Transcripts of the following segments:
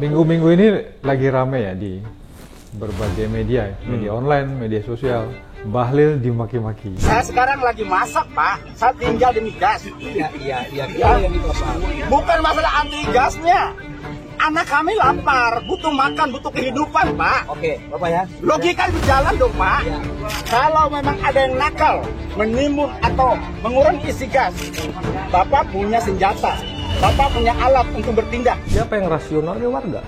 Minggu-minggu ini lagi rame ya di berbagai media, media online, media sosial. Bahlil dimaki-maki. Saya sekarang lagi masak, Pak. Saya tinggal di migas. Iya. Yang itu, Pak. Bukan masalah anti gasnya. Anak kami lapar, butuh makan, butuh kehidupan, Pak. Oke, Bapak ya. Logika berjalan dong, Pak. Ya. Kalau memang ada yang nakal, menimbun atau mengurangi isi gas, Bapak punya senjata. Bapak punya alat untuk bertindak. Siapa yang rasional? Ya warga.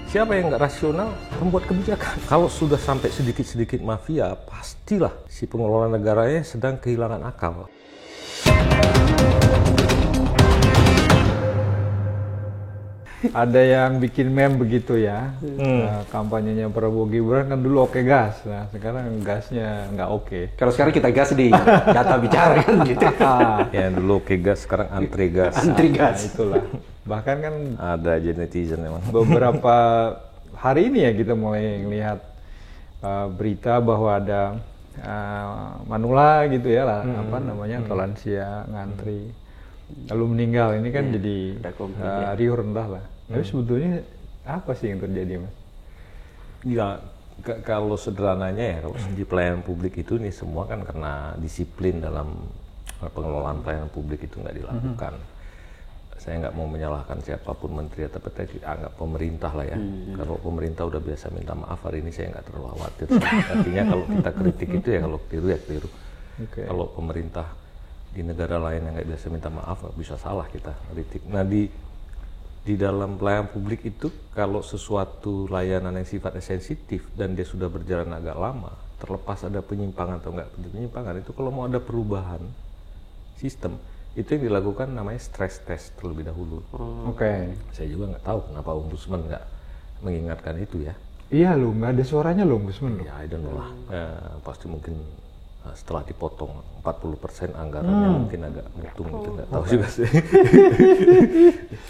Siapa yang nggak rasional? Pembuat kebijakan. Kalau sudah sampai sedikit-sedikit mafia, pastilah si pengelola negaranya sedang kehilangan akal. Ada yang bikin meme begitu ya. Kampanyenya Prabowo Gibran kan dulu oke gas. Nah sekarang gasnya nggak oke. Kalau sekarang kita gas di data bicara kan gitu. Ya dulu oke gas, sekarang antri gas. Antri gas. Nah, itulah. Bahkan kan Ada aja netizen emang. beberapa hari ini ya kita mulai melihat berita bahwa ada manula gitu ya lah, apa namanya, atau lansia ngantri lalu meninggal. Ini kan jadi riuh rendah lah. Tapi sebetulnya apa sih yang terjadi, Mas? Ya kalau sederhananya ya, kalau di pelayanan publik itu nih semua kan karena disiplin dalam pengelolaan pelayanan publik itu nggak dilakukan. Saya nggak mau menyalahkan siapapun menteri atau PT, anggap pemerintah lah ya. Kalau pemerintah udah biasa minta maaf, hari ini saya nggak terlalu khawatir. Artinya kalau kita kritik itu ya kalau keliru ya keliru. Kalau pemerintah di negara lain yang nggak biasa minta maaf, nggak bisa salah kita kritik. Nah di dalam pelayanan publik itu kalau sesuatu layanan yang sifatnya sensitif dan dia sudah berjalan agak lama, terlepas ada penyimpangan atau nggak penyimpangan, itu kalau mau ada perubahan sistem, itu yang dilakukan namanya stress test terlebih dahulu. Saya juga nggak tahu kenapa Ombudsman nggak mengingatkan itu ya. Iya loh, nggak ada suaranya loh Ombudsman. Ya, I don't know lah. Pasti mungkin setelah dipotong 40% anggarannya mungkin agak untung, itu nggak tahu juga sih.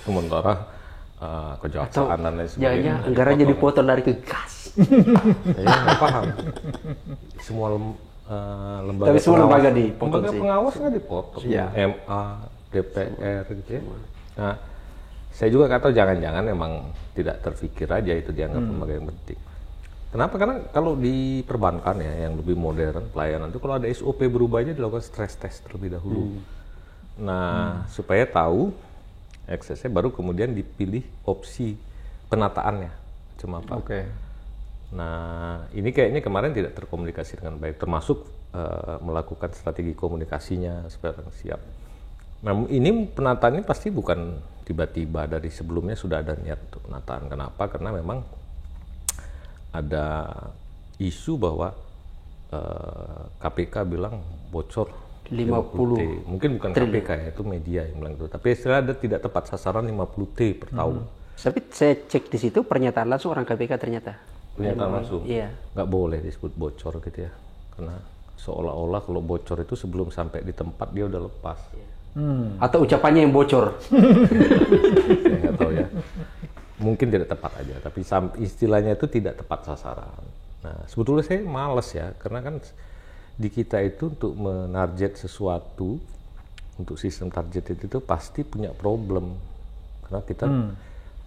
Sementara kejaksaan dan lain sebagainya. Jangan anggarannya dipotong dari ke gas. Saya nggak paham. Semua lembaga Tapi semua pengawas, lembaga dipotong lembaga sih. pengawas nggak dipotong. Iya. MA, DPR gitu ya. Nah, saya juga nggak tahu, jangan-jangan emang tidak terfikir aja itu dianggap lembaga yang penting. Kenapa? Karena kalau di perbankan ya yang lebih modern pelayanan itu kalau ada SOP berubah aja dilakukan stress test terlebih dahulu. Nah, supaya tahu eksesnya baru kemudian dipilih opsi penataannya macam apa. Nah, ini kayaknya kemarin tidak terkomunikasi dengan baik, termasuk melakukan strategi komunikasinya supaya orang siap. Nah, ini penataan ini pasti bukan tiba-tiba, dari sebelumnya sudah ada niat untuk penataan. Kenapa? Karena memang ada isu bahwa KPK bilang bocor 50T. Mungkin bukan KPK ya, itu media yang bilang itu. Tapi istilah ada tidak tepat sasaran 50T per tahun. Tapi saya cek di situ pernyataan langsung orang KPK ternyata. Pernyataan langsung. Iya. Nggak boleh disebut bocor gitu ya. Karena seolah-olah kalau bocor itu sebelum sampai di tempat dia udah lepas. Atau ucapannya yang bocor. Saya nggak tahu ya. Mungkin tidak tepat aja, tapi istilahnya itu tidak tepat sasaran. Nah, sebetulnya saya malas ya, karena kan di kita itu untuk menarget sesuatu, untuk sistem target itu pasti punya problem. Karena kita,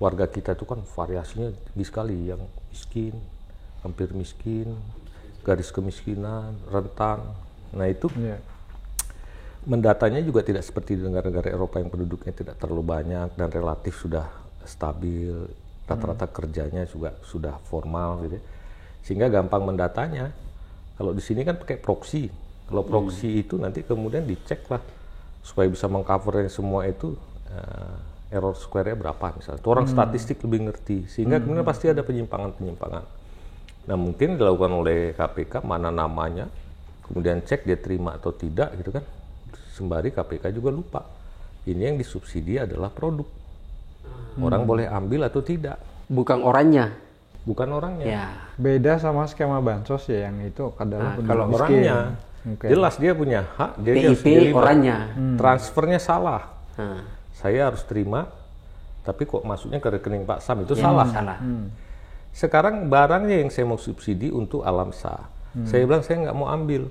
warga kita itu kan variasinya tinggi sekali, yang miskin, hampir miskin, garis kemiskinan, rentan. Nah itu mendatanya juga tidak seperti di negara-negara Eropa yang penduduknya tidak terlalu banyak dan relatif sudah stabil, rata-rata kerjanya juga sudah formal gitu, sehingga gampang mendatanya. Kalau di sini kan pakai proxy. Kalau proxy itu nanti kemudian dicek lah supaya bisa mengcover semua itu, error square-nya berapa misalnya. Itu orang statistik lebih ngerti, sehingga kemudian pasti ada penyimpangan-penyimpangan. Nah mungkin dilakukan oleh KPK, mana namanya, kemudian cek dia terima atau tidak gitu kan. Sembari KPK juga lupa, ini yang disubsidi adalah produk. Orang boleh ambil atau tidak. Bukan orangnya. Bukan orangnya. Ya. Beda sama skema bansos ya, yang itu adalah Kalau miskin. orangnya, jelas dia punya hak. Dia harus PIP terima. orangnya. Transfernya salah. Saya harus terima, tapi kok masuknya ke rekening Pak Sam, itu salah. Sekarang barangnya yang saya mau subsidi untuk alam sah. Saya bilang saya nggak mau ambil.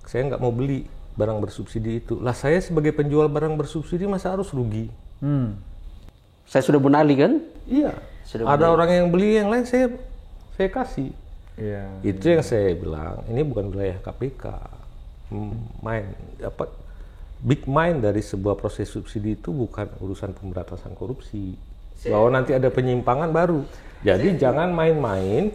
Saya nggak mau beli barang bersubsidi itu. Lah saya sebagai penjual barang bersubsidi masa harus rugi? Saya sudah bunali kan? Iya. Sudah Ada orang yang beli, yang lain saya kasih. Iya. Itu yang saya bilang, ini bukan wilayah KPK. Big mind dari sebuah proses subsidi itu bukan urusan pemberantasan korupsi. Bahwa nanti ada penyimpangan baru. Jadi jangan main-main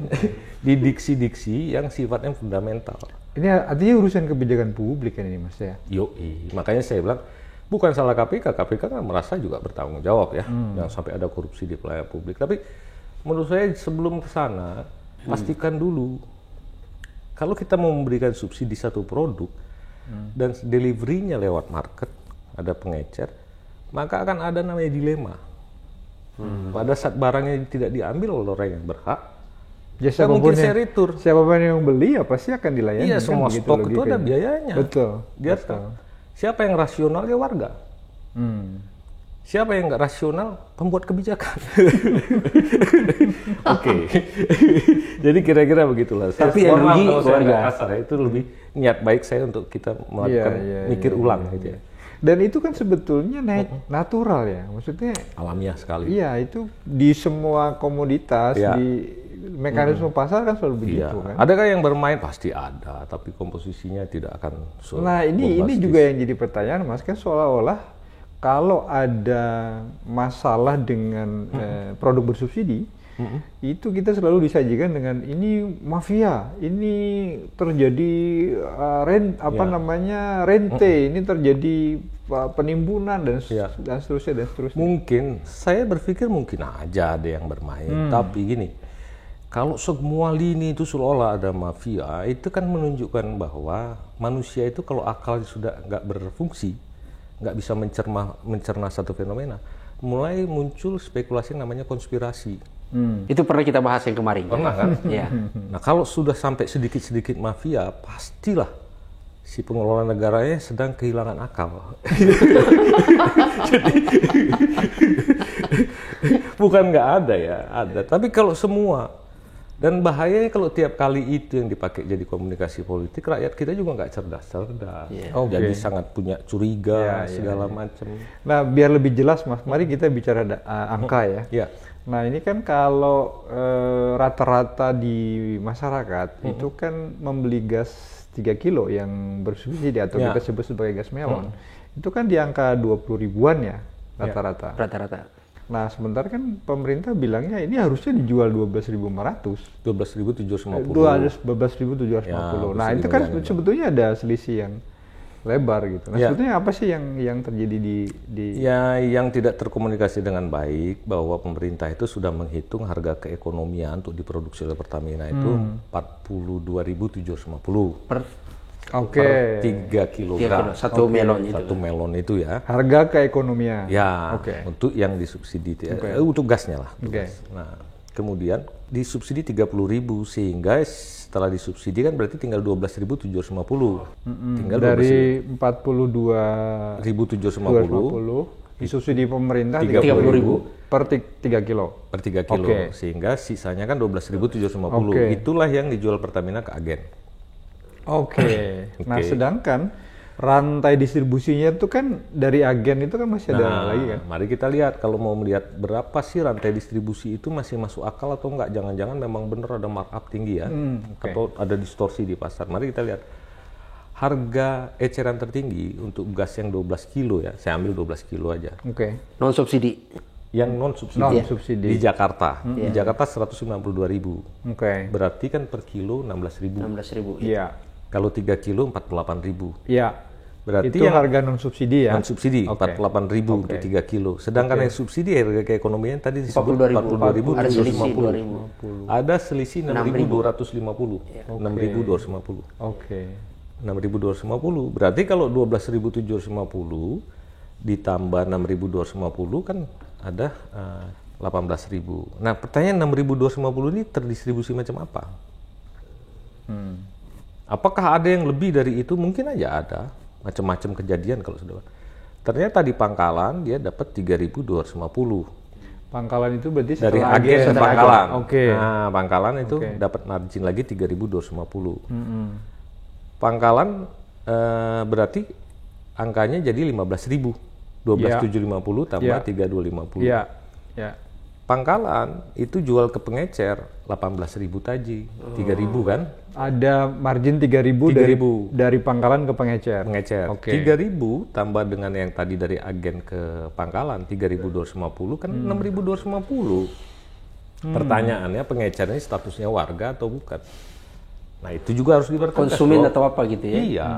di diksi-diksi yang sifatnya fundamental. Ini artinya urusan kebijakan publik kan ini Mas ya? Yoi, makanya saya bilang bukan salah KPK. KPK kan merasa juga bertanggung jawab ya, jangan sampai ada korupsi di pelayanan publik. Tapi menurut saya sebelum ke sana, pastikan dulu kalau kita mau memberikan subsidi satu produk dan deliverynya lewat market, ada pengecer, maka akan ada namanya dilema. Pada saat barangnya tidak diambil oleh orang yang berhak, Ya, mungkin saya retur. siapapun yang beli ya pasti akan dilayani. Iya, kan, semua begitu stok itu logikanya. ada biayanya. Betul. Biar siapa yang rasional ya warga. Siapa yang nggak rasional? Pembuat kebijakan. Oke. Jadi kira-kira begitulah. Tapi yang rugi keluarga kasar itu lebih niat baik saya untuk kita melakukan mikir ulang gitu ya. Dan itu kan sebetulnya natural ya, maksudnya Alamiah sekali. iya itu di semua komoditas, Iya. di mekanisme pasar kan selalu begitu Iya. kan. Adakah yang bermain? Pasti ada, tapi komposisinya tidak akan Nah ini bombastis. juga yang jadi pertanyaan Mas, kan seolah-olah kalau ada masalah dengan produk bersubsidi, itu kita selalu disajikan dengan ini mafia, ini terjadi rente, ini terjadi penimbunan dan seterusnya dan seterusnya. Mungkin saya berpikir mungkin aja ada yang bermain, tapi gini, kalau semua lini itu seolah ada mafia, itu kan menunjukkan bahwa manusia itu kalau akal sudah nggak berfungsi, nggak bisa mencerna satu fenomena, mulai muncul spekulasi yang namanya konspirasi. Itu pernah kita bahas yang kemarin. Pernah kan? Iya. Nah kalau sudah sampai sedikit-sedikit mafia, pastilah si pengelola negaranya sedang kehilangan akal. Jadi bukan nggak ada ya, ada. Tapi kalau semua, dan bahayanya kalau tiap kali itu yang dipakai jadi komunikasi politik, rakyat kita juga nggak cerdas-cerdas. Jadi sangat punya curiga segala macam. Nah biar lebih jelas Mas, mari kita bicara angka ya. Ya. Nah ini kan kalau rata-rata di masyarakat itu kan membeli gas 3 kilo yang bersubsidi atau kita sebut sebagai gas melon, itu kan di angka 20 ribuan ya rata-rata. Rata-rata. Nah sementara kan pemerintah bilangnya ini harusnya dijual 12.500. 12.750. 12.750. Ya, Nah itu kan sebetulnya ada selisih yang lebar gitu. Nah sebetulnya apa sih yang terjadi di Ya, yang tidak terkomunikasi dengan baik bahwa pemerintah itu sudah menghitung harga keekonomian untuk diproduksi oleh Pertamina itu 42.750 per 3 kilogram. Satu melon itu. Satu melon itu ya. harga keekonomian? Ya, untuk yang disubsidi untuk gasnya lah. Gas. Nah, kemudian disubsidi 30.000 sehingga setelah disubsidi kan berarti tinggal 12.750. Tinggal dari 42.750 disubsidi pemerintah 30.000 per 3 kilo. Per 3 kilo. Sehingga sisanya kan 12.750. Itulah yang dijual Pertamina ke agen. Nah, sedangkan rantai distribusinya itu kan dari agen itu kan masih ada lagi kan? Mari kita lihat kalau mau melihat berapa sih rantai distribusi itu masih masuk akal atau enggak. Jangan-jangan memang benar ada markup tinggi ya, atau ada distorsi di pasar. Mari kita lihat harga eceran tertinggi untuk gas yang 12 kilo ya. Saya ambil 12 kilo aja. Non subsidi. Yang non subsidi di Jakarta. Di Jakarta 192.000. Berarti kan per kilo 16.000. Iya. Kalau 3 kilo 48.000. Iya. Berarti itu harga non subsidi ya. Non subsidi 48.000 untuk 3 kilo. Sedangkan yang subsidi harga keekonomian tadi disebut 42.750. Ada selisih 6.250. 6.250. 6.250. Berarti kalau 12.750 ditambah 6.250 kan ada 18.000. Nah, pertanyaan 6.250 ini terdistribusi macam apa? Apakah ada yang lebih dari itu? Mungkin aja ada. Macam-macam kejadian kalau sudah. Ternyata di Pangkalan dia dapat 3.250. Pangkalan itu berarti dari agen Pangkalan. Nah, Pangkalan itu dapat margin lagi 3.250. Pangkalan berarti angkanya jadi 15.000. 12.750 tambah 3.250. Ya. Pangkalan itu jual ke pengecer 18.000 taji, 3.000 kan? Ada margin 3.000 dari pangkalan ke pengecer. Pengecer. Oke. 3.000 tambah dengan yang tadi dari agen ke pangkalan 3.250 kan 6.250. Pertanyaannya pengecer ini statusnya warga atau bukan? Nah itu juga harus dipertegas. Konsumen atau apa gitu ya? Iya.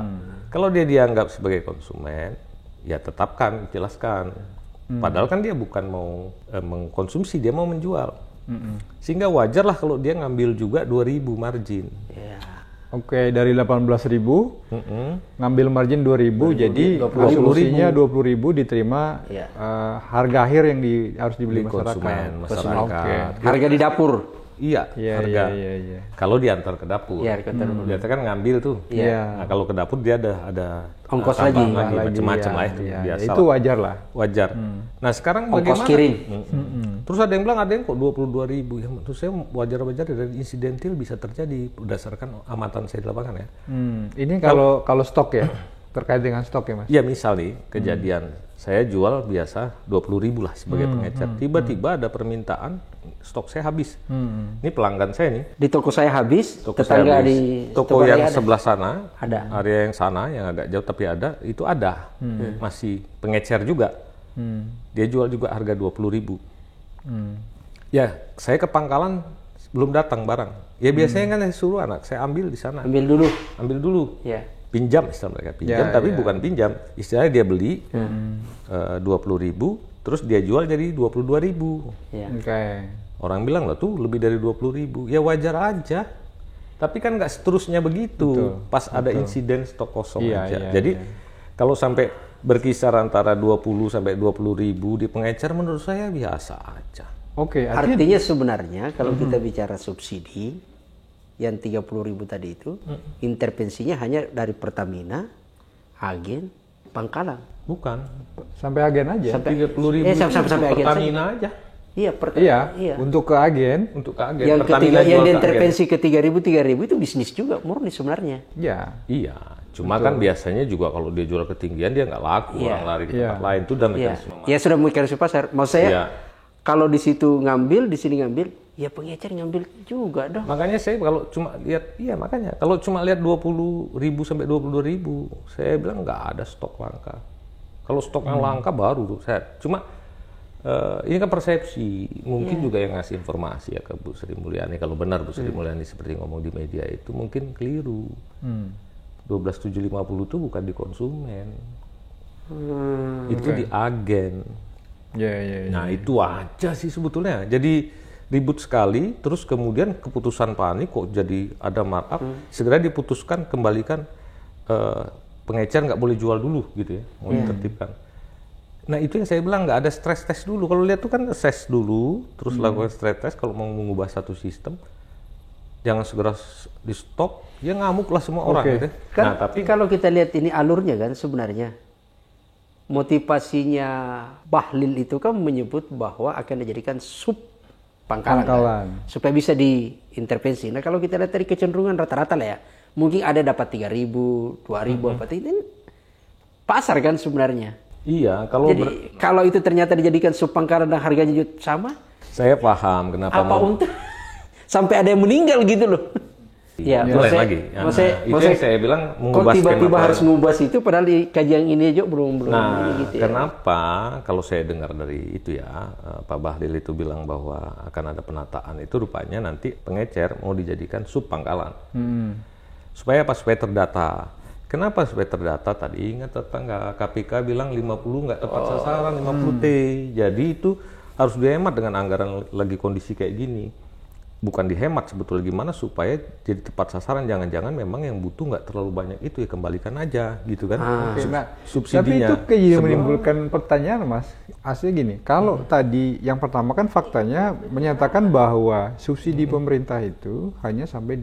Kalau dia dianggap sebagai konsumen, ya tetapkan, jelaskan. Padahal kan dia bukan mau mengkonsumsi, dia mau menjual. Sehingga wajar lah kalau dia ngambil juga 2.000 margin. Ya. Oke, dari 18.000 ngambil margin 2.000, jadi asumsinya 20.000 diterima Ya. harga akhir yang harus dibeli Di masyarakat. konsumen. Oke. Harga di dapur. Iya, Iya, harga. iya. Kalau diantar ke dapur. Iya, ke dapur. Dia kan ngambil tuh. Iya. Nah, kalau ke dapur dia ada Ongkos tambahan lagi. macam-macam lah itu Iya, biasa. itu wajar lah. Wajar. Nah, sekarang Ongkos bagaimana? kirim. Terus ada yang bilang ada yang kok 22.000. Ya, menurut saya wajar-wajar dan insidentil bisa terjadi berdasarkan amatan saya di lapangan ya. Ini kalau stok ya, terkait dengan stok ya, Mas. Ya misal nih kejadian saya jual biasa 20.000 lah sebagai pengecer. Tiba-tiba ada permintaan stok saya habis. Ini pelanggan saya nih. Di toko saya habis, Toko saya tetangga habis. di Toko yang ada. sebelah sana, Ada. area yang sana yang agak jauh tapi ada, itu ada. Masih pengecer juga. Dia jual juga harga 20.000. Ya, saya ke pangkalan belum datang barang. Ya biasanya kan saya suruh anak saya ambil di sana. Ambil dulu. Ambil dulu. Ya. Pinjam istilah mereka, pinjam Ya, tapi ya. bukan pinjam. Istilahnya dia beli 20.000, terus dia jual jadi 22.000. Ya. Oke. Orang bilang lah tuh lebih dari 20.000, ya wajar aja. Tapi kan nggak seterusnya begitu. Pas ada insiden stok kosong Iya, aja. iya, Jadi iya. kalau sampai berkisar antara 20 sampai 20.000 di pengecer menurut saya biasa aja. Oke, artinya Artinya sebenarnya kalau kita bicara subsidi yang 30.000 tadi itu, intervensinya hanya dari Pertamina, agen, pangkalan. Bukan. sampai agen aja. Sampai 30.000 sampai agen Pertamina aja. Iya, Iya, untuk ke agen. Untuk ke agen. Yang Pertamina ketiga yang jual ke agen. diintervensi ke 3.000 itu bisnis juga murni sebenarnya. Ya. Iya, cuma kan biasanya juga kalau dia jual ketinggian dia nggak laku, Iya. orang lari ke Iya. tempat lain itu udah Iya, mekanisme. ya sudah mekanisme pasar. Maksud saya Iya. kalau di situ ngambil, di sini ngambil, ya pengecer ngambil juga dong. Makanya saya kalau cuma lihat, iya makanya kalau cuma lihat 20.000 sampai 22.000, saya bilang nggak ada stok langka. Kalau stok yang langka baru tuh saya. Cuma ini kan persepsi, mungkin juga yang ngasih informasi ya ke Bu Sri Mulyani. Kalau benar Bu Sri Mulyani seperti ngomong di media itu mungkin keliru. 12.750 itu bukan di konsumen, itu di agen. Ya. Nah itu aja sih sebetulnya. Jadi ribut sekali, terus kemudian keputusan panik kok jadi ada markup, segera diputuskan kembalikan pengecer nggak boleh jual dulu gitu ya, mau ditertibkan. Nah itu yang saya bilang nggak ada stress test dulu. Kalau lihat tuh kan assess dulu, terus lakukan stress test kalau mau mengubah satu sistem, jangan segera di stop, ya ngamuk lah semua orang gitu. ya. Kan Nah tapi kalau kita lihat ini alurnya kan sebenarnya motivasinya Bahlil itu kan menyebut bahwa akan dijadikan sub pangkalan. Kan? Supaya bisa diintervensi. Nah kalau kita lihat dari kecenderungan rata-rata lah ya, mungkin ada dapat 3.000, 2.000 apa itu pasar kan sebenarnya. iya kalau Jadi kalau itu ternyata dijadikan sub pangkalan dan harganya juga sama, saya paham kenapa apa untuk sampai ada yang meninggal gitu loh. Ya, mulai maksudnya- lagi. maksudnya- Itu maksudnya yang saya bilang kok mengubah tiba-tiba skema harus mengubah itu padahal di kajian ini aja belum Nah, gitu ya. kenapa kalau saya dengar dari itu ya, Pak Bahlil itu bilang bahwa akan ada penataan itu rupanya nanti pengecer mau dijadikan sub pangkalan. Supaya apa? Supaya terdata. Kenapa supaya terdata? Tadi ingat tetangga KPK bilang 50 nggak tepat sasaran, 50 T. Jadi itu harus dihemat dengan anggaran lagi kondisi kayak gini. Bukan dihemat sebetulnya, gimana supaya jadi tepat sasaran. Jangan-jangan memang yang butuh nggak terlalu banyak itu, ya kembalikan aja gitu kan. Oke, nah, Subsidinya. tapi itu kayak menimbulkan pertanyaan, Mas. Aslinya gini, kalau tadi yang pertama kan faktanya menyatakan bahwa subsidi pemerintah itu hanya sampai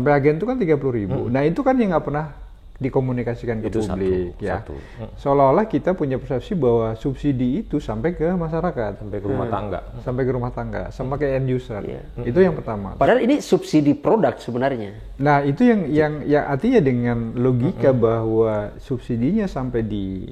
agen itu kan 30.000. Nah itu kan yang nggak pernah dikomunikasikan ke Itu publik ya. satu. Seolah-olah kita punya persepsi bahwa subsidi itu sampai ke masyarakat, Sampai ke rumah tangga. sampai ke rumah tangga, sama ke end user. Iya. Itu yang pertama. Padahal ini subsidi produk sebenarnya. Nah itu yang artinya dengan logika bahwa subsidinya sampai di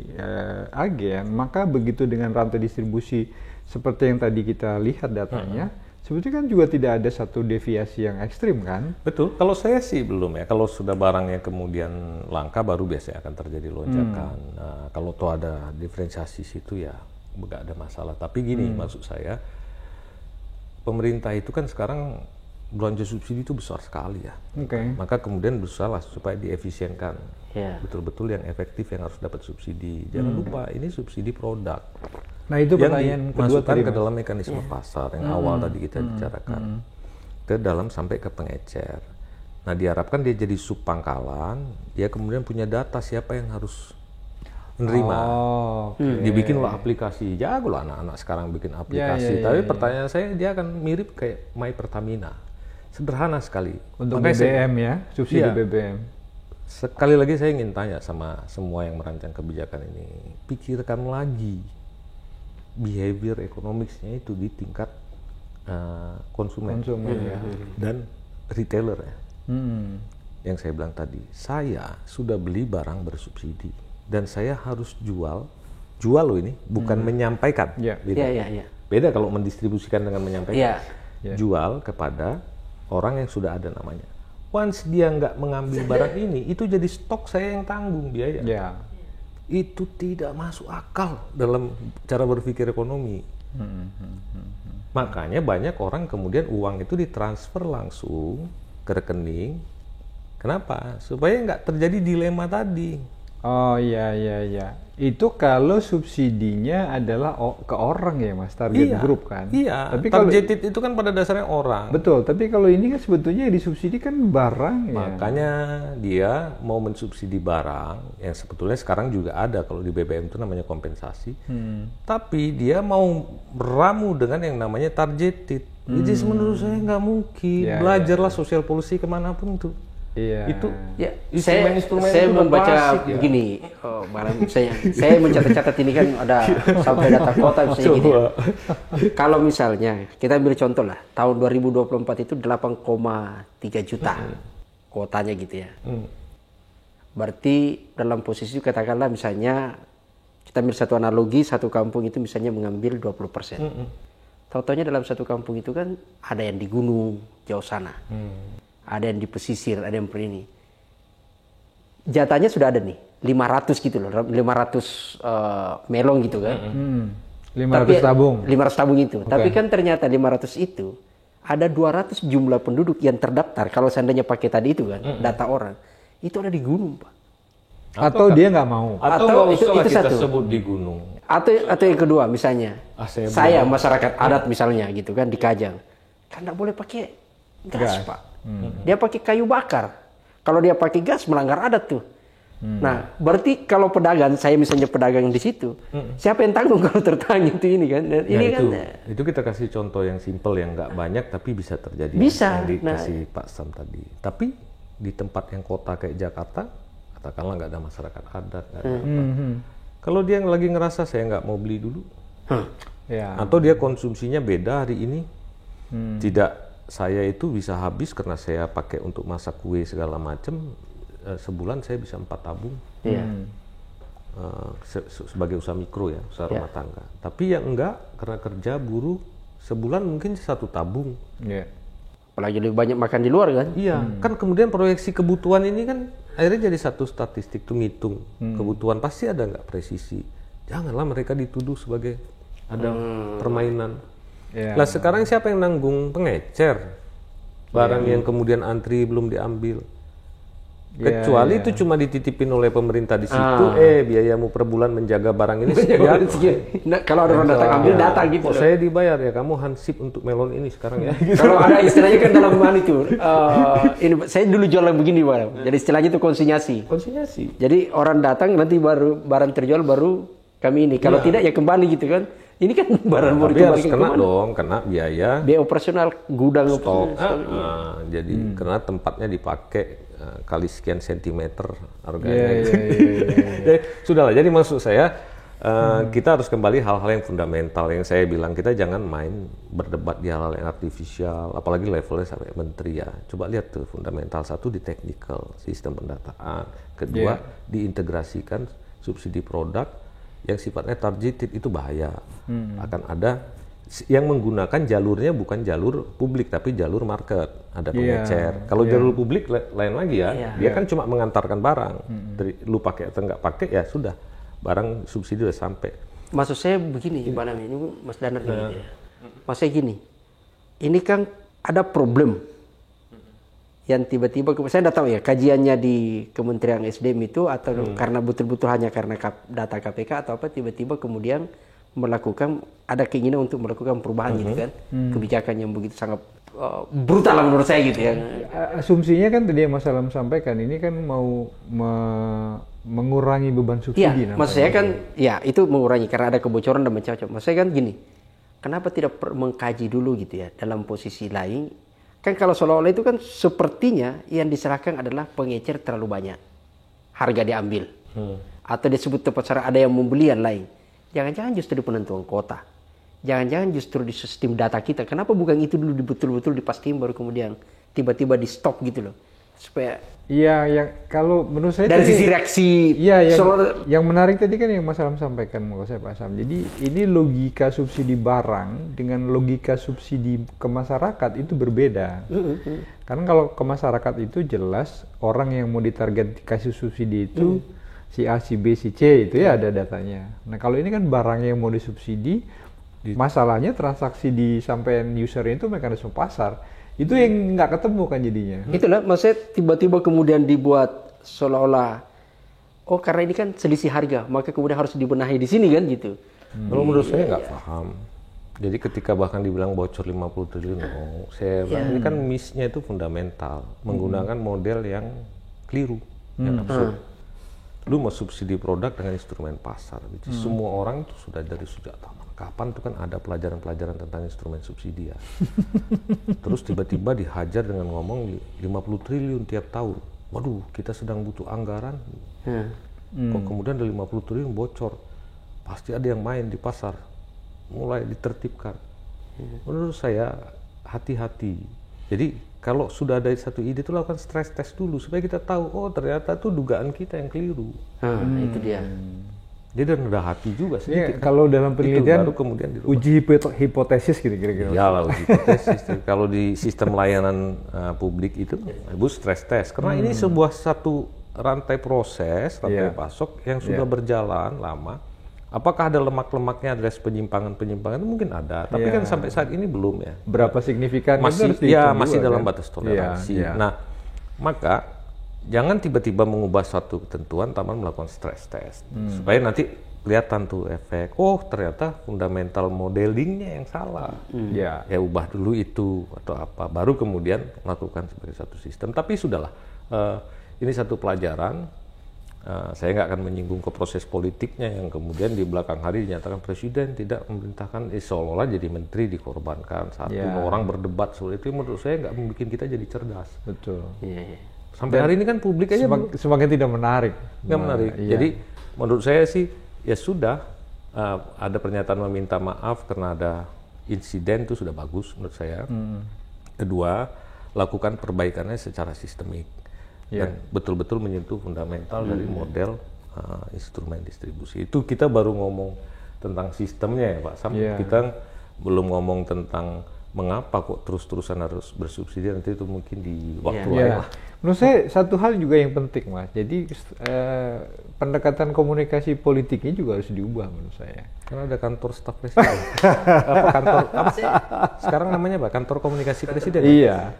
agen, maka begitu dengan rantai distribusi seperti yang tadi kita lihat datanya, sebetulnya kan juga tidak ada satu deviasi yang ekstrim kan? Betul, kalau saya sih belum ya. Kalau sudah barangnya kemudian langka, baru biasanya akan terjadi lonjakan. Nah, kalau toh ada diferensiasi situ ya nggak ada masalah. Tapi gini, maksud saya, pemerintah itu kan sekarang belanja subsidi itu besar sekali ya. Maka kemudian berusaha supaya diefisienkan. Betul-betul yang efektif yang harus dapat subsidi. Jangan lupa ini subsidi produk. Nah itu pertanyaan kedua tadi ke dalam mekanisme pasar yang awal tadi kita bicarakan. Ke dalam sampai ke pengecer. Nah diharapkan dia jadi sub pangkalan, dia kemudian punya data siapa yang harus menerima. Dibikinlah aplikasi. Jago lah anak-anak sekarang bikin aplikasi. Tapi pertanyaan saya, dia akan mirip kayak My Pertamina. Sederhana sekali. Untuk BBM ya, subsidi BBM. Sekali lagi saya ingin tanya sama semua yang merancang kebijakan ini, pikirkan lagi behavior economics-nya itu di tingkat konsumen dan retailer ya. Yang saya bilang tadi, saya sudah beli barang bersubsidi dan saya harus jual loh ini, bukan menyampaikan. Beda kalau mendistribusikan dengan menyampaikan. Jual kepada orang yang sudah ada namanya. Once dia nggak mengambil barang ini, itu jadi stok saya yang tanggung biaya. Itu tidak masuk akal dalam cara berpikir ekonomi. Makanya banyak orang kemudian uang itu ditransfer langsung ke rekening. Kenapa? Supaya nggak terjadi dilema tadi. Oh iya. Itu kalau subsidinya adalah ke orang ya Mas, target group kan? Iya, tapi targeted itu kan pada dasarnya orang. Betul, tapi kalau ini kan sebetulnya disubsidi kan barang ya. Makanya dia mau mensubsidi barang, yang sebetulnya sekarang juga ada kalau di BBM itu namanya kompensasi. Tapi dia mau meramu dengan yang namanya targeted. Jadi menurut saya nggak mungkin. Belajarlah social policy kemanapun tuh. Itu saya membaca begini, saya mencatat-catat ini kan ada sampai data kota misalnya gini. Kalau misalnya kita ambil contoh lah, tahun 2024 itu 8,3 juta kuotanya gitu ya. Berarti dalam posisi katakanlah misalnya kita ambil satu analogi, satu kampung itu misalnya mengambil 20%. Tahu-taunya dalam satu kampung itu kan ada yang di gunung jauh sana. Ada yang di pesisir, ada yang ini. Jatahnya sudah ada nih, 500 gitu loh, 500 melong gitu kan. 500 tabung. 500 tabung itu. Tapi kan ternyata 500 itu, ada 200 jumlah penduduk yang terdaftar, kalau seandainya pakai tadi itu kan, data orang, itu ada di gunung Pak. Atau dia nggak mau. Atau itu kita satu. sebut di gunung. Atau yang kedua misalnya, saya masyarakat adat misalnya gitu kan, di Kajang. Kan nggak boleh pakai gas Pak. Dia pakai kayu bakar. Kalau dia pakai gas melanggar adat tuh. Nah, berarti kalau pedagang, saya misalnya pedagang di situ, siapa yang tanggung kalau tertanggung itu ini kan? Dan ini kan itu kita kasih contoh yang simple yang nggak banyak tapi bisa terjadi. Bisa. Yang dikasih Pak Sam tadi. Tapi di tempat yang kota kayak Jakarta, katakanlah nggak ada masyarakat adat, nggak ada apa. Kalau dia lagi ngerasa saya nggak mau beli dulu, atau dia konsumsinya beda hari ini, tidak. Saya itu bisa habis karena saya pakai untuk masak kue segala macam, sebulan saya bisa 4 tabung sebagai usaha mikro ya, usaha rumah tangga. Tapi yang enggak, karena kerja buruh, sebulan mungkin 1 tabung. Apalagi lebih banyak makan di luar kan? Kan kemudian proyeksi kebutuhan ini kan akhirnya jadi satu statistik tuh ngitung kebutuhan, pasti ada nggak presisi. Janganlah mereka dituduh sebagai ada permainan. Nah sekarang siapa yang nanggung pengecer barang yang kemudian antri belum diambil, kecuali itu cuma dititipin oleh pemerintah di situ, biayamu per bulan menjaga barang ini sekian. Nah, kalau ada orang datang ambil data gitu. Kok saya dibayar ya, kamu hansip untuk melon ini sekarang ya. Kalau ada istilahnya kan dalam hal itu, ini saya dulu jualan begini Bang. Jadi istilahnya itu konsinyasi. Jadi orang datang nanti baru barang terjual baru kami ini. Kalau tidak ya kembali gitu kan. Ini kan barang mau dikembalikan harus kena dong, kena biaya operasional gudang stok. Jadi karena tempatnya dipakai kali sekian sentimeter harganya. Sudahlah, jadi maksud saya kita harus kembali hal-hal yang fundamental yang saya bilang, kita jangan main berdebat di hal-hal yang artifisial, apalagi levelnya sampai menteri ya. Coba lihat tuh fundamental, satu di technical, sistem pendataan, kedua diintegrasikan subsidi produk yang sifatnya targeted, itu bahaya. Akan ada yang menggunakan jalurnya bukan jalur publik tapi jalur market, ada pengecer. Kalau jalur publik lain lagi ya, dia kan cuma mengantarkan barang. Dari lu pakai atau nggak pakai ya sudah, barang subsidi udah sampai. Maksud saya begini, Pak Nami, ini Mas Danar ini ya. Maksudnya gini, ini kan ada problem yang tiba-tiba, saya tidak tahu ya kajiannya di Kementerian SDM itu atau karena betul-betul hanya karena data KPK atau apa, tiba-tiba kemudian melakukan, ada keinginan untuk melakukan perubahan gitu kan, kebijakan yang begitu sangat brutal lah menurut saya gitu ya. Asumsinya kan tadi yang Mas Alam sampaikan, ini kan mau mengurangi beban subsidi. Iya, maksud saya kan, ya itu mengurangi karena ada kebocoran dan macam-macam. Maksud saya kan gini, kenapa tidak mengkaji dulu gitu ya, dalam posisi lain, kan kalau seolah-olah itu kan sepertinya yang diserahkan adalah pengecer terlalu banyak, harga diambil, atau disebut tepat cara ada yang membeli yang lain. Jangan-jangan justru di penentuan kota, jangan-jangan justru di sistem data kita. Kenapa bukan itu dulu betul-betul dipastiin baru kemudian tiba-tiba di stop gitu loh, supaya yang kalau menurut saya dari tadi, sisi reaksi yang menarik tadi kan yang Mas Alam sampaikan, menurut saya Pak Sam. Jadi ini logika subsidi barang dengan logika subsidi ke masyarakat itu berbeda. Karena kalau ke masyarakat itu jelas orang yang mau ditarget kasih subsidi itu si A, si B, si C itu ya ada datanya. Nah kalau ini kan barang yang mau disubsidi, masalahnya transaksi di sampean usernya itu mekanisme pasar. Itu yang nggak ketemu kan jadinya. Itulah maksudnya tiba-tiba kemudian dibuat seolah-olah, oh karena ini kan selisih harga, maka kemudian harus dibenahi di sini kan gitu. Kalau menurut saya nggak paham. Jadi ketika bahkan dibilang bocor 50 triliun, saya bilang ini kan miss-nya itu fundamental, menggunakan model yang keliru, yang absurd. Lu mau subsidi produk dengan instrumen pasar. Jadi semua orang itu sudah dari sejak taman. Kapan tuh kan ada pelajaran-pelajaran tentang instrumen subsidi ya. Terus tiba-tiba dihajar dengan ngomong 50 triliun tiap tahun. Waduh, kita sedang butuh anggaran. Kok kemudian ada 50 triliun bocor? Pasti ada yang main di pasar. Mulai ditertibkan. Menurut saya hati-hati. Jadi kalau sudah ada satu ide itu lakukan stress test dulu supaya kita tahu, oh ternyata tuh dugaan kita yang keliru. Itu dia. Jadi rendah hati juga sih. Kalau dalam penelitian baru kemudian uji hipotesis gitu kira-kira. Ya lah uji hipotesis. Kalau di sistem layanan publik itu stress test. Karena ini sebuah satu rantai proses, rantai pasok yang sudah berjalan lama. Apakah ada lemak-lemaknya, ada penyimpangan-penyimpangan? Mungkin ada, tapi kan sampai saat ini belum ya. Berapa signifikan? Masih dalam batas toleransi. Nah, maka jangan tiba-tiba mengubah suatu ketentuan tanpa melakukan stress test, supaya nanti kelihatan tuh efek. Oh, ternyata fundamental modelingnya yang salah. Ya ubah dulu itu atau apa, baru kemudian melakukan sebagai satu sistem. Tapi sudahlah, ini satu pelajaran. Saya nggak akan menyinggung ke proses politiknya yang kemudian di belakang hari dinyatakan presiden tidak memerintahkan, seolah-olah jadi menteri dikorbankan. Satu orang berdebat soal itu, menurut saya nggak membuat kita jadi cerdas. Betul. Sampai hari ini kan publik aja semakin tidak menarik. Nggak menarik. Jadi menurut saya sih ya sudah, ada pernyataan meminta maaf karena ada insiden itu sudah bagus menurut saya. Kedua, lakukan perbaikannya secara sistemik. Dan betul-betul menyentuh fundamental dari model instrumen distribusi. Itu kita baru ngomong tentang sistemnya ya Pak Sam. Kita belum ngomong tentang mengapa kok terus-terusan harus bersubsidi, nanti itu mungkin di waktu lain lah. Menurut saya satu hal juga yang penting Mas. Jadi pendekatan komunikasi politiknya juga harus diubah menurut saya. Karena ada kantor staf presiden. apa sih? Sekarang namanya apa? Kantor komunikasi presiden. Iya.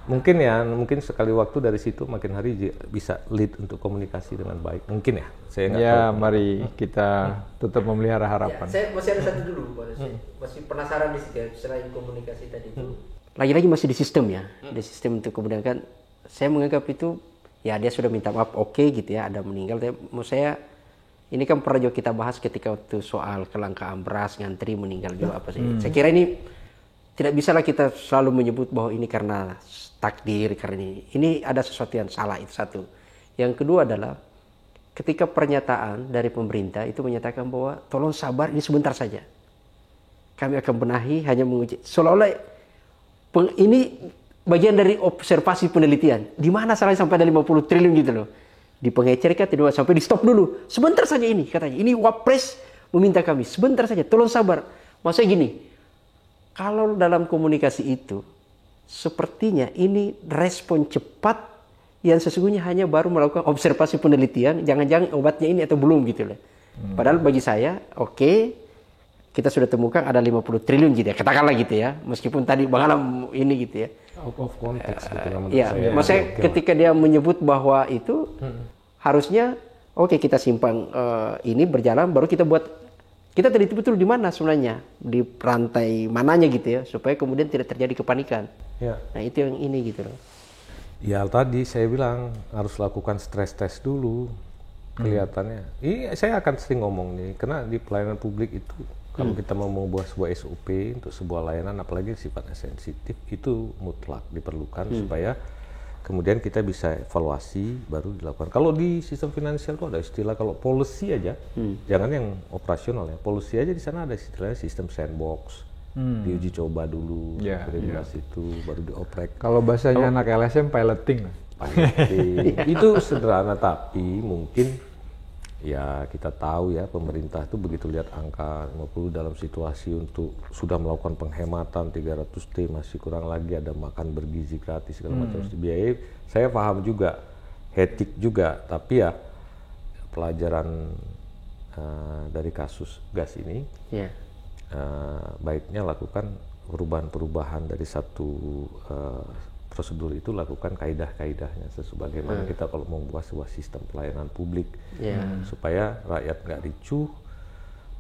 Mungkin sekali waktu dari situ makin hari bisa lead untuk komunikasi dengan baik. Mungkin ya, saya nggak tahu. Mari kita tetap memelihara harapan. Saya masih ada satu dulu, masih penasaran di situ selain komunikasi tadi itu. Lagi-lagi masih di sistem ya, di sistem untuk kemudian kan, saya menganggap itu ya dia sudah minta maaf, oke gitu ya, ada meninggal. Menurut saya ini kan pernah juga kita bahas ketika waktu soal kelangkaan beras, ngantri meninggal juga apa sih. Saya kira ini tidak bisalah kita selalu menyebut bahwa ini karena takdir, karena ini ada sesuatu yang salah, itu satu. Yang kedua adalah ketika pernyataan dari pemerintah itu menyatakan bahwa tolong sabar, ini sebentar saja. Kami akan benahi, hanya menguji. Seolah-olah ini bagian dari observasi penelitian. Di mana salahnya sampai ada 50 triliun gitu loh. Di pengecer kan tidak sampai di stop dulu. Sebentar saja ini katanya. Ini Wapres meminta kami, sebentar saja, tolong sabar. Maksudnya gini, kalau dalam komunikasi itu, sepertinya ini respon cepat yang sesungguhnya hanya baru melakukan observasi penelitian, jangan-jangan obatnya ini atau belum gitu loh. Padahal bagi saya, oke, kita sudah temukan ada 50 triliun gitu ya, katakanlah gitu ya, meskipun tadi Bang Alam ini gitu ya. Out of context gitu kan menurut Iya, saya. maksudnya ketika dia menyebut bahwa itu harusnya oke, kita simpang ini berjalan, baru kita buat, kita teliti betul di mana sebenarnya, di rantai mananya gitu ya, supaya kemudian tidak terjadi kepanikan. Ya. Nah itu yang ini gitu loh. Ya tadi saya bilang harus lakukan stress test dulu, kelihatannya. Ini saya akan sering ngomong nih, karena di pelayanan publik itu kalau kita mau membuat sebuah SOP untuk sebuah layanan, apalagi sifatnya sensitif, itu mutlak diperlukan supaya kemudian kita bisa evaluasi baru dilakukan. Kalau di sistem finansial itu ada istilah, kalau policy aja, jangan yang operasional ya, policy aja di sana ada istilahnya sistem sandbox, diuji coba dulu, regulasi itu baru dioprek. Kalau bahasanya anak LSM piloting lah. Itu sederhana, tapi mungkin ya kita tahu ya pemerintah itu begitu lihat angka 50 dalam situasi untuk sudah melakukan penghematan 300T, masih kurang lagi ada makan bergizi gratis segala macam dibiayai. Saya paham juga, etik juga, tapi ya pelajaran dari kasus gas ini baiknya lakukan perubahan-perubahan dari satu prosedur itu, lakukan kaidah-kaidahnya sebagaimana kita kalau membuat sebuah sistem pelayanan publik supaya rakyat nggak ricuh,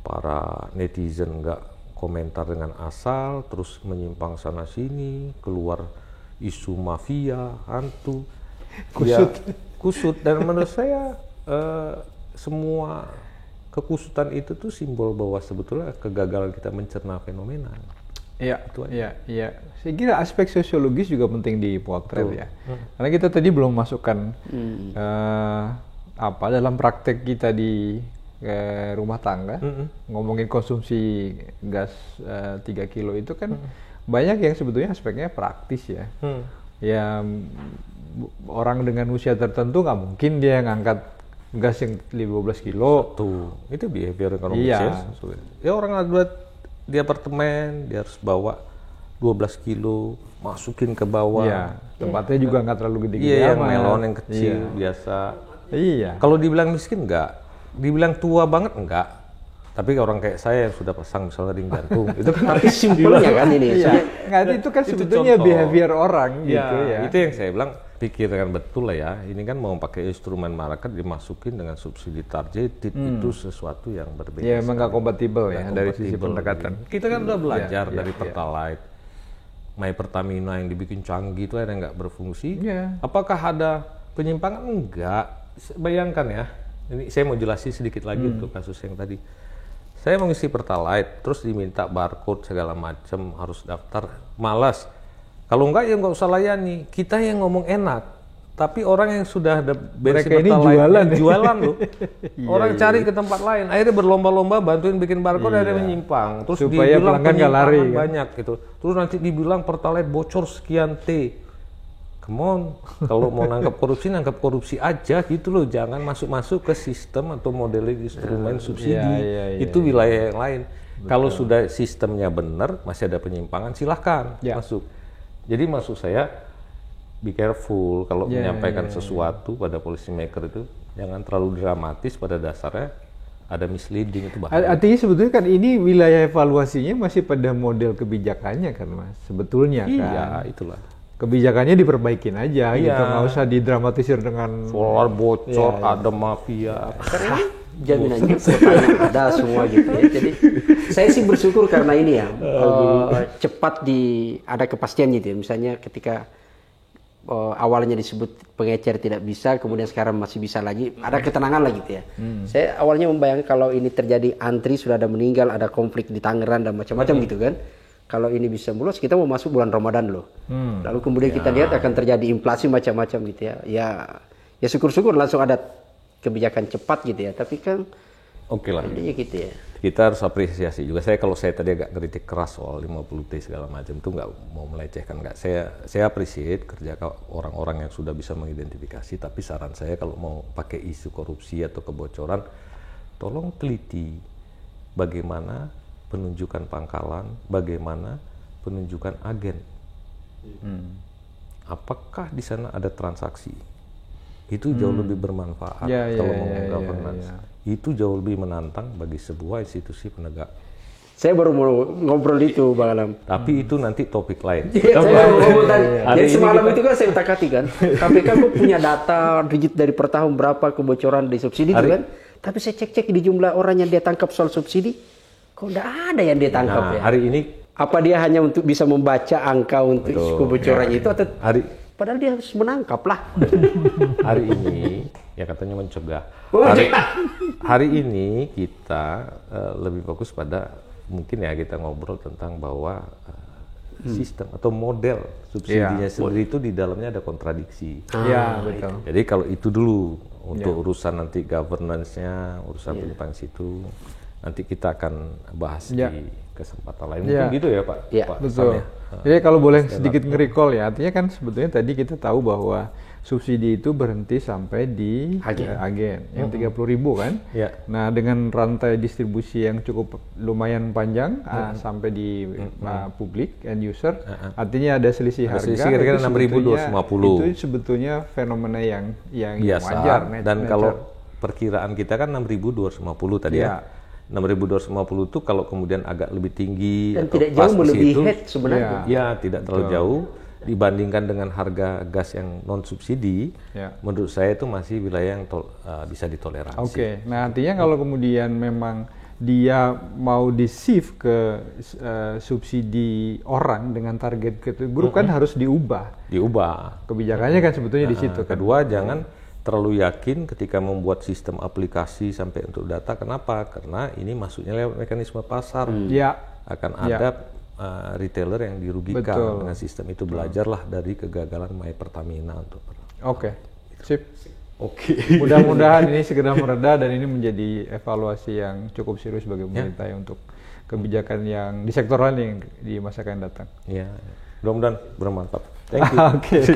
para netizen nggak komentar dengan asal terus menyimpang sana sini, keluar isu mafia, hantu, kusut. Dan menurut saya semua kekusutan itu tuh simbol bahwa sebetulnya kegagalan kita mencerna fenomena. Iya. Saya kira aspek sosiologis juga penting dipotret ya. Karena kita tadi belum masukkan dalam praktek kita di rumah tangga, ngomongin konsumsi gas 3 kilo itu kan banyak yang sebetulnya aspeknya praktis ya. Ya orang dengan usia tertentu nggak mungkin dia ngangkat gas yang 12 kilo. Tuh, itu behavior ekonomis ya. Orang di apartemen dia harus bawa 12 kilo, masukin ke bawah. Iya, tempatnya juga nggak terlalu gede-gede. Iya, yang melon yang kecil biasa. Iya. Kalau dibilang miskin enggak, dibilang tua banget enggak. Tapi orang kayak saya yang sudah pasang misalnya ring jantung, itu kan tapi simpelnya kan ini. Nggak, itu kan sebetulnya behavior orang gitu ya. Itu yang saya bilang, pikirkan betul lah ya. Ini kan mau pakai instrumen market dimasukin dengan subsidi targeted, itu sesuatu yang berbeda. Ya, emang nggak kompatibel ya dari sisi pendekatan. Kita kan udah belajar dari Pertalite, My Pertamina yang dibikin canggih itu akhirnya nggak berfungsi. Apakah ada penyimpangan? Enggak. Bayangkan ya, ini saya mau jelasin sedikit lagi untuk kasus yang tadi. Saya mengisi Pertalite, terus diminta barcode segala macam, harus daftar, malas. Kalau enggak ya nggak usah layani. Kita yang ngomong enak, tapi orang yang sudah ada bensin Pertalite jualan loh. Orang cari ke tempat lain, akhirnya berlomba-lomba bantuin bikin barcode, akhirnya menyimpang. Terus supaya dibilang penyimpangan banyak gitu. Terus nanti dibilang Pertalite bocor sekian T. Come on, kalau mau nangkap korupsi aja gitu loh, jangan masuk-masuk ke sistem atau modeling instrumen subsidi. Itu wilayah yang lain. Kalau sudah sistemnya benar, masih ada penyimpangan, silahkan masuk. Jadi maksud saya, be careful kalau menyampaikan sesuatu pada policy maker itu, jangan terlalu dramatis, pada dasarnya ada misleading, itu bahaya. Artinya sebetulnya kan ini wilayah evaluasinya masih pada model kebijakannya kan Mas, sebetulnya kan. Iya, itulah. Kebijakannya diperbaikin aja gitu, nggak usah didramatisir dengan solar bocor, ada mafia. Karena jaminannya ada semua gitu ya. Jadi saya sih bersyukur karena ini ya, cepat ada kepastian gitu ya. Misalnya ketika awalnya disebut pengecer tidak bisa, kemudian sekarang masih bisa lagi, ada ketenangan lah gitu ya. Saya awalnya membayangkan kalau ini terjadi antri, sudah ada meninggal, ada konflik di Tangerang dan macam-macam gitu kan. Kalau ini bisa mulus, kita mau masuk bulan Ramadan loh. Lalu kemudian kita lihat akan terjadi inflasi macam-macam gitu ya. Ya syukur-syukur langsung ada kebijakan cepat gitu ya. Tapi kan oke lah. Gitu ya. Kita harus apresiasi juga. Kalau saya tadi agak kritik keras soal 50T segala macam itu, nggak mau melecehkan, nggak. Saya appreciate kerja orang-orang yang sudah bisa mengidentifikasi. Tapi saran saya kalau mau pakai isu korupsi atau kebocoran, tolong teliti bagaimana penunjukan pangkalan, bagaimana penunjukan agen. Apakah di sana ada transaksi? Itu jauh lebih bermanfaat kalau ngomong governance. Itu jauh lebih menantang bagi sebuah institusi penegak. Saya baru mau ngobrol itu, Bang Alam. Tapi itu nanti topik lain. Saya baru ngomong tadi. Jadi semalam itu kan saya utak-atik kan. KPK kok punya data digit dari per tahun berapa kebocoran di subsidi itu kan. Tapi saya cek-cek di jumlah orang yang dia tangkap soal subsidi, kok enggak ada yang dia tangkap ya. Hari ini apa dia hanya untuk bisa membaca angka untuk kebocorannya itu atau padahal dia harus menangkap lah. Hari ini ya katanya mencegah. Hari ini kita lebih fokus pada mungkin ya kita ngobrol tentang bahwa sistem atau model subsidinya sendiri itu di dalamnya ada kontradiksi. Iya, betul. Jadi kalau itu dulu untuk urusan nanti governance-nya, urusan penyimpangan situ, nanti kita akan bahas di kesempatan lain. Mungkin gitu ya Pak? Iya, betul. Jadi kalau boleh sedikit nge-recall ya, artinya kan sebetulnya tadi kita tahu bahwa subsidi itu berhenti sampai di agen yang 30.000 kan. Nah dengan rantai distribusi yang cukup lumayan panjang sampai di publik end user, artinya ada selisih harga. Kira-kira 6.250. Itu sebetulnya fenomena yang biasa. wajar. Dan kalau perkiraan kita kan 6.250 tadi ya. 6.250 itu kalau kemudian agak lebih tinggi dan atau tidak jauh melebihi itu, head sebenarnya. Ya, tidak terlalu jauh dibandingkan dengan harga gas yang non subsidi. Menurut saya itu masih wilayah yang bisa ditoleransi. Oke. Nah, artinya kalau kemudian memang dia mau di-shift ke subsidi orang dengan target grup kan harus diubah. Kebijakannya kan sebetulnya di situ. Kedua, jangan terlalu yakin ketika membuat sistem aplikasi sampai untuk data. Kenapa? Karena ini masuknya lewat mekanisme pasar. Akan ada retailer yang dirugikan dengan sistem itu. Belajarlah dari kegagalan My Pertamina untuk. Sip. Mudah-mudahan ini segera mereda dan ini menjadi evaluasi yang cukup serius bagi pemerintah untuk kebijakan yang di sektor lain yang di masa akan datang. Mudah-mudahan bermanfaat. Thank you.